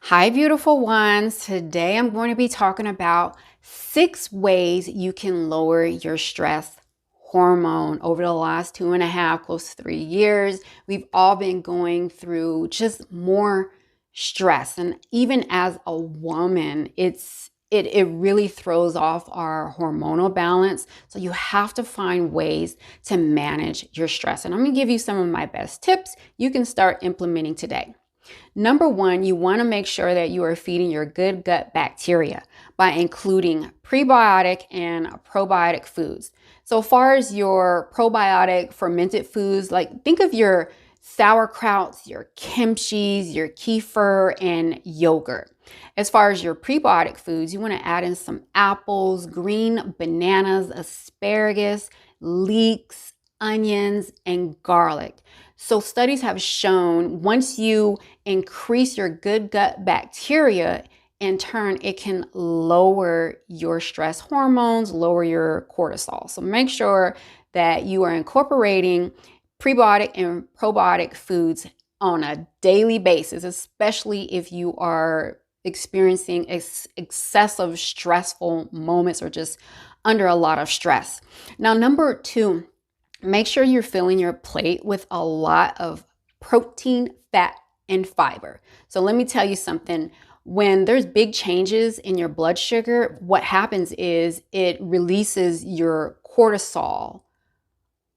Hi, beautiful ones. Today I'm going to be talking about 6 ways you can lower your stress hormone. Over the last 2.5, close to 3 years, we've all been going through just more stress. And even as a woman, it really throws off our hormonal balance. So you have to find ways to manage your stress. And I'm going to give you some of my best tips you can start implementing today. Number one, you want to make sure that you are feeding your good gut bacteria by including prebiotic and probiotic foods. So far as your probiotic fermented foods, like think of your sauerkrauts, your kimchis, your kefir, and yogurt. As far as your prebiotic foods, you want to add in some apples, green bananas, asparagus, leeks, onions, and garlic. So studies have shown once you increase your good gut bacteria, in turn, it can lower your stress hormones, lower your cortisol. So make sure that you are incorporating prebiotic and probiotic foods on a daily basis, especially if you are experiencing excessive stressful moments or just under a lot of stress. Now, number two, make sure you're filling your plate with a lot of protein, fat, and fiber. So let me tell you something. When there's big changes in your blood sugar, what happens is it releases your cortisol,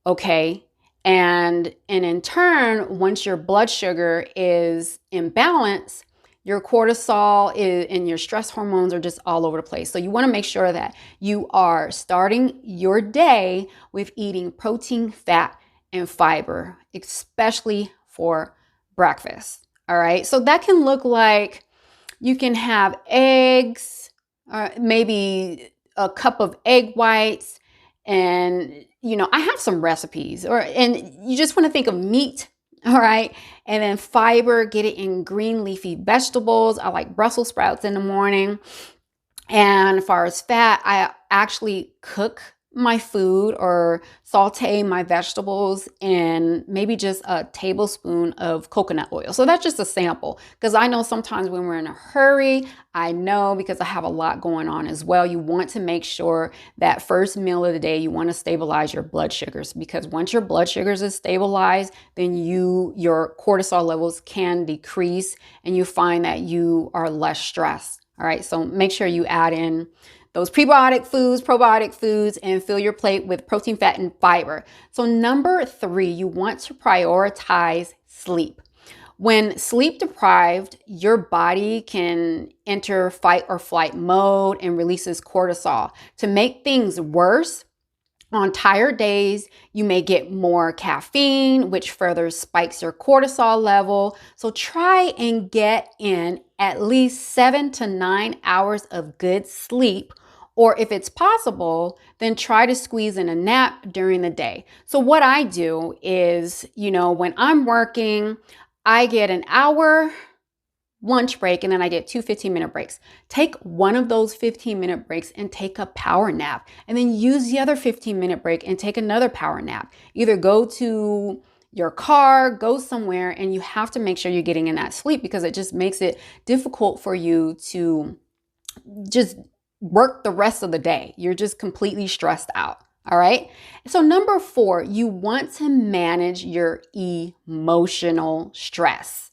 okay? And in turn, once your blood sugar is in balance, your cortisol and your stress hormones are just all over the place. So you want to make sure that you are starting your day with eating protein, fat, and fiber, especially for breakfast. All right. So that can look like you can have eggs, or maybe a cup of egg whites. And, I have some recipes, and you just want to think of meat. All right. And then fiber, get it in green leafy vegetables. I like Brussels sprouts in the morning. And as far as fat, I actually cook my food or saute my vegetables in maybe just a tablespoon of coconut oil. So that's just a sample, because I know sometimes when we're in a hurry, I know because I have a lot going on as well, you want to make sure that first meal of the day, you want to stabilize your blood sugars, because once your blood sugars is stabilized, then your cortisol levels can decrease and you find that you are less stressed. All right, so make sure you add in those prebiotic foods, probiotic foods, and fill your plate with protein, fat, and fiber. So number three, you want to prioritize sleep. When sleep deprived, your body can enter fight or flight mode and releases cortisol. To make things worse, on tired days, you may get more caffeine, which further spikes your cortisol level. So try and get in at least 7 to 9 hours of good sleep. Or if it's possible, then try to squeeze in a nap during the day. So what I do is, when I'm working, I get an hour lunch break and then I get 2 15-minute breaks. Take one of those 15-minute breaks and take a power nap, and then use the other 15-minute break and take another power nap. Either go to your car, go somewhere, and you have to make sure you're getting in that sleep, because it just makes it difficult for you to just work the rest of the day. You're just completely stressed out. All right. So number four, you want to manage your emotional stress.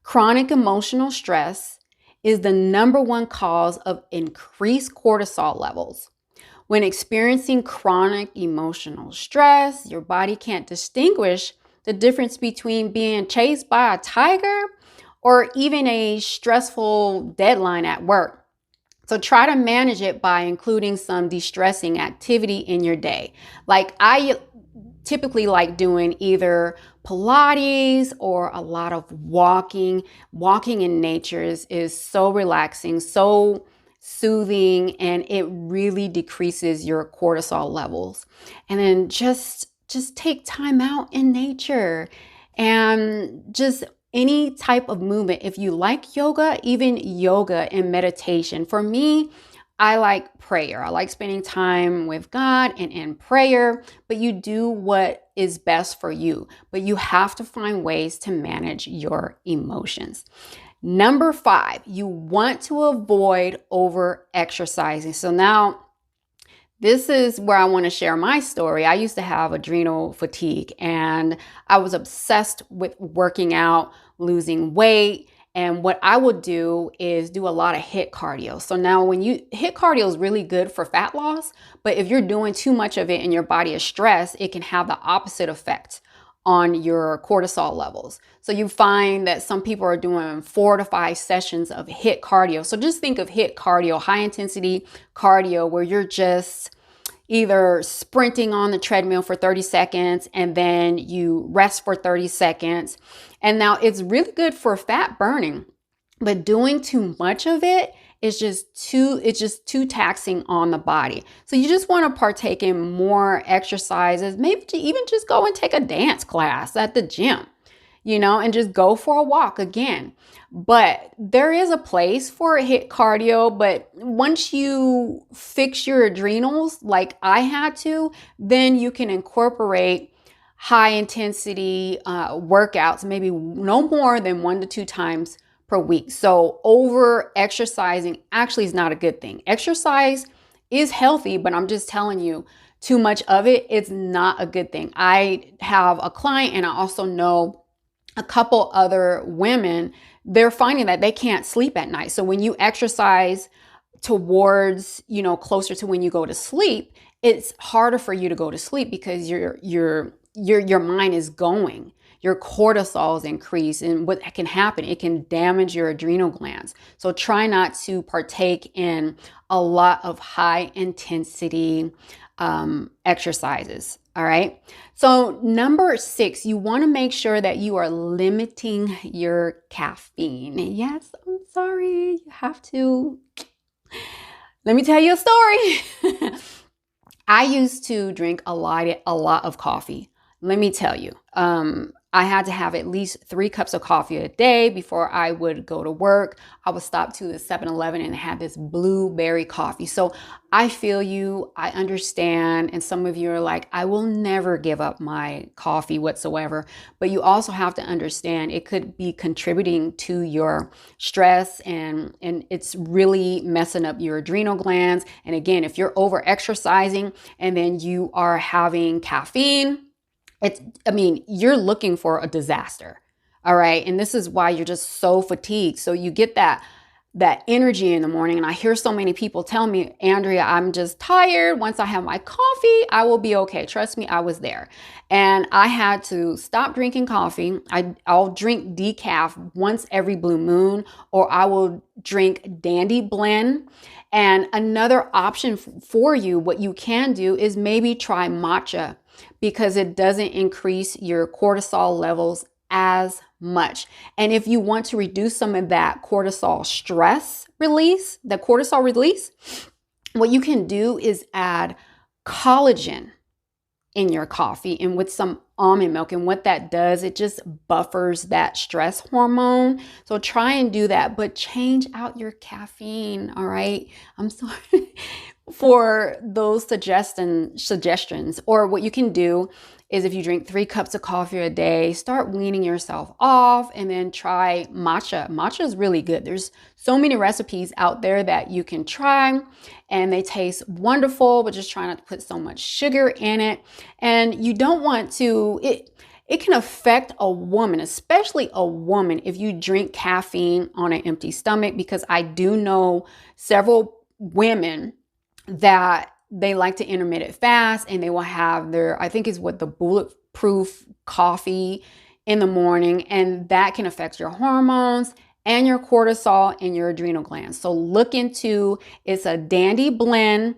Chronic emotional stress is the number one cause of increased cortisol levels. When experiencing chronic emotional stress, your body can't distinguish the difference between being chased by a tiger or even a stressful deadline at work. So try to manage it by including some de-stressing activity in your day. Like I typically like doing either Pilates or a lot of walking. Walking in nature is so relaxing, so soothing, and it really decreases your cortisol levels. And then just take time out in nature and just any type of movement. If you like yoga, even yoga and meditation. For me, I like prayer. I like spending time with God and in prayer, but you do what is best for you. But you have to find ways to manage your emotions. Number 5, you want to avoid over exercising. So now this is where I want to share my story. I used to have adrenal fatigue and I was obsessed with working out, losing weight. And what I would do is do a lot of HIIT cardio. So now when HIIT cardio is really good for fat loss, but if you're doing too much of it and your body is stressed, it can have the opposite effect on your cortisol levels. So you find that some people are doing 4 to 5 sessions of HIIT cardio. So just think of HIIT cardio, high intensity cardio, where you're just either sprinting on the treadmill for 30 seconds and then you rest for 30 seconds. And now it's really good for fat burning, but doing too much of it is just too taxing on the body. So you just want to partake in more exercises, maybe to even just go and take a dance class at the gym, and just go for a walk again. But there is a place for HIIT cardio, but once you fix your adrenals like I had to, then you can incorporate high intensity workouts, maybe no more than 1 to 2 times per week. So over exercising actually is not a good thing. Exercise is healthy, but I'm just telling you, too much of it's not a good thing. I have a client and I also know a couple other women, they're finding that they can't sleep at night. So when you exercise towards, closer to when you go to sleep, it's harder for you to go to sleep because your mind is going. Your cortisol is increased, and what can happen, it can damage your adrenal glands. So try not to partake in a lot of high intensity exercises. All right. So number 6, you want to make sure that you are limiting your caffeine. Yes, I'm sorry. You have to. Let me tell you a story. I used to drink a lot of coffee. Let me tell you, I had to have at least 3 cups of coffee a day before I would go to work. I would stop to the 7-Eleven and have this blueberry coffee. So I feel you, I understand. And some of you are like, I will never give up my coffee whatsoever. But you also have to understand it could be contributing to your stress and it's really messing up your adrenal glands. And again, if you're over exercising and then you are having caffeine, you're looking for a disaster. All right. And this is why you're just so fatigued. So you get that energy in the morning. And I hear so many people tell me, Andrea, I'm just tired. Once I have my coffee, I will be okay. Trust me, I was there. And I had to stop drinking coffee. I'll drink decaf once every blue moon, or I will drink Dandy Blend. And another option for you, what you can do is maybe try matcha, because it doesn't increase your cortisol levels as much. And if you want to reduce some of that cortisol release, what you can do is add collagen in your coffee and with some almond milk. And what that does, it just buffers that stress hormone. So try and do that, but change out your caffeine. All right. I'm sorry for those suggestions. Or what you can do is if you drink 3 cups of coffee a day, start weaning yourself off and then try matcha. Matcha is really good. There's so many recipes out there that you can try and they taste wonderful, but just try not to put so much sugar in it. And you don't want to, it can affect a woman, especially a woman, if you drink caffeine on an empty stomach, because I do know several women that they like to intermittent fast and they will have their, I think is what, the bulletproof coffee in the morning. And that can affect your hormones and your cortisol and your adrenal glands. So look into, it's a Dandy Blend,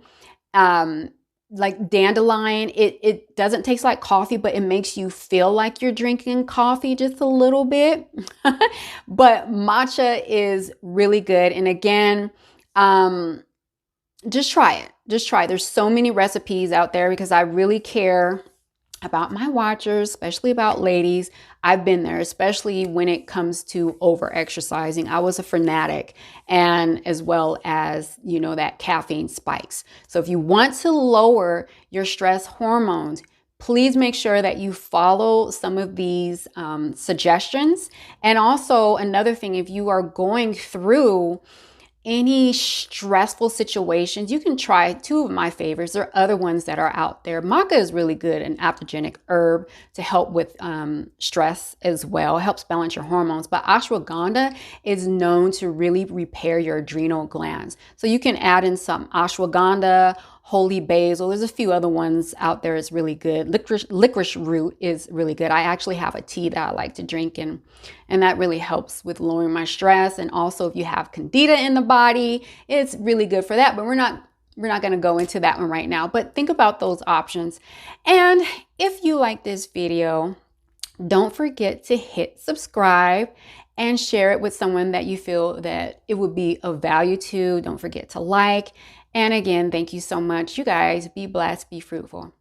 like dandelion. It doesn't taste like coffee, but it makes you feel like you're drinking coffee just a little bit. But matcha is really good. And again, just try it. There's so many recipes out there because I really care about my watchers, especially about ladies. I've been there, especially when it comes to over exercising. I was a fanatic, and as well as, that caffeine spikes. So if you want to lower your stress hormones, Please make sure that you follow some of these suggestions. And also another thing, if you are going through any stressful situations, you can try two of my favorites. There are other ones that are out there. Maca is really good, an adaptogenic herb to help with stress as well. It helps balance your hormones. But ashwagandha is known to really repair your adrenal glands. So you can add in some ashwagandha, holy basil. There's a few other ones out there. It's really good. Licorice root is really good. I actually have a tea that I like to drink, and that really helps with lowering my stress. And also if you have candida in the body, it's really good for that. But we're not going to go into that one right now. But think about those options. And if you like this video, don't forget to hit subscribe and share it with someone that you feel that it would be of value to. Don't forget to like. And again, thank you so much. You guys be blessed, be fruitful.